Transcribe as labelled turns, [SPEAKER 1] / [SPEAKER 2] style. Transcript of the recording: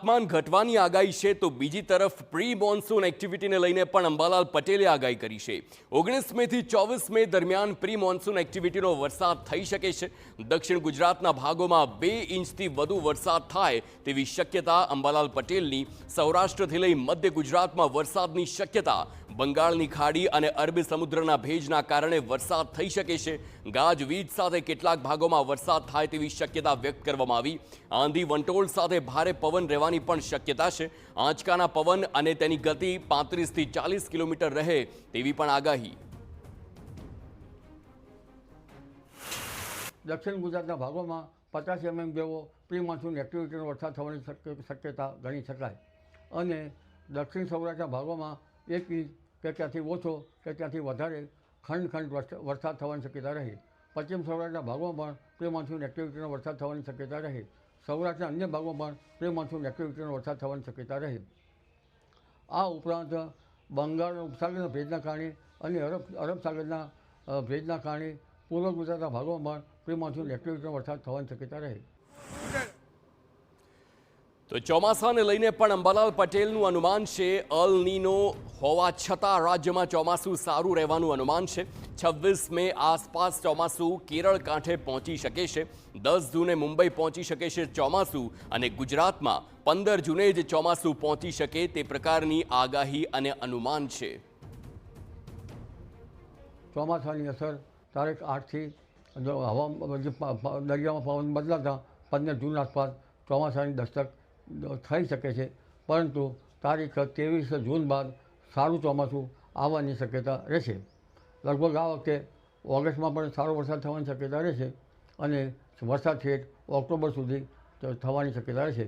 [SPEAKER 1] તાપમાન ઘટવાની આગાહી છે તો બીજી તરફ પ્રી મોન્સૂન એક્ટિવિટીને લઈને પણ અંબાલાલ પટેલે આગાહી કરી છે। 19 મેથી 24 મે દરમિયાન પ્રી મોન્સૂન એક્ટિવિટીનો વરસાદ થઈ શકે છે। દક્ષિણ ગુજરાતના ભાગોમાં 2 ઇંચથી વધુ વરસાદ થાય તેવી શક્યતા અંબાલાલ પટેલની। સૌરાષ્ટ્રથી લઈ મધ્ય ગુજરાતમાં વરસાદની શક્યતા। બંગાળની ખાડી અને અરબી સમુદ્રના ભેજના કારણે વરસાદ થઈ શકે છે। ગાજવીજ સાથે કેટલાક ભાગોમાં વરસાદ થાય તેવી શક્યતા વ્યક્ત કરવામાં આવી। આંધી વંટોળ સાથે ભારે પવન રહેવાની પણ શક્યતા છે। આંચકાના પવન અને તેની ગતિ 35 થી 40 કિલોમીટર રહે તેવી પણ આગાહી।
[SPEAKER 2] દક્ષિણ ગુજરાતના ભાગોમાં 50 mm જેવો પ્રી મોન્સૂન એક્ટિવિટીનો વરસાદ થવાની શક્યતા ગણી શકાય અને દક્ષિણ સૌરાષ્ટ્રના ભાગોમાં 1 ઇંચ કે ત્યાંથી ઓછો કે ત્યાંથી વધારે ખંડ વરસાદ થવાની શક્યતા રહે। પશ્ચિમ સૌરાષ્ટ્રના ભાગોમાં પણ પ્રી મોન્સૂન એક્ટિવિટીનો વરસાદ થવાની શક્યતા રહે। સૌરાષ્ટ્રના અન્ય ભાગોમાં પણ પ્રી મોન્સૂન એક્ટિવિટીનો વરસાદ થવાની શક્યતા રહે। આ ઉપરાંત બંગાળ ઉપસાગરના ભેજના કારણે અને અરબ સાગરના ભેજના કારણે પૂર્વ ગુજરાતના ભાગોમાં પ્રી મોન્સૂન એક્ટિવિટીનો વરસાદ થવાની શક્યતા રહે।
[SPEAKER 1] તો ચોમાસાને લઈને પણ અંબાલાલ પટેલનું અનુમાન છે અલ નીનો હોવા છતાં રાજ્યમાં ચોમાસું સારું રહેવાનું અનુમાન છે। 26 મે આસપાસ ચોમાસું કેરળ કાંઠે પહોંચી શકે છે। 10 જૂને મુંબઈ પહોંચી શકે છે ચોમાસું અને ગુજરાતમાં 15 જૂને જ ચોમાસું પહોંચી શકે તે પ્રકારની આગાહી અને અનુમાન છે।
[SPEAKER 2] ચોમાસાની અસર તારીખ 8થી દરિયામાં પવન બદલાતા 15 જૂન આસપાસ ચોમાસાની દસ્તક થઈ શકે છે, પરંતુ તારીખ 23 જૂન બાદ સારું ચોમાસું આવવાની શક્યતા રહેશે। લગભગ આ વખતે ઓગસ્ટમાં પણ સારો વરસાદ થવાની શક્યતા રહેશે અને વરસાદ છેક ઓક્ટોબર સુધી થવાની શક્યતા રહેશે।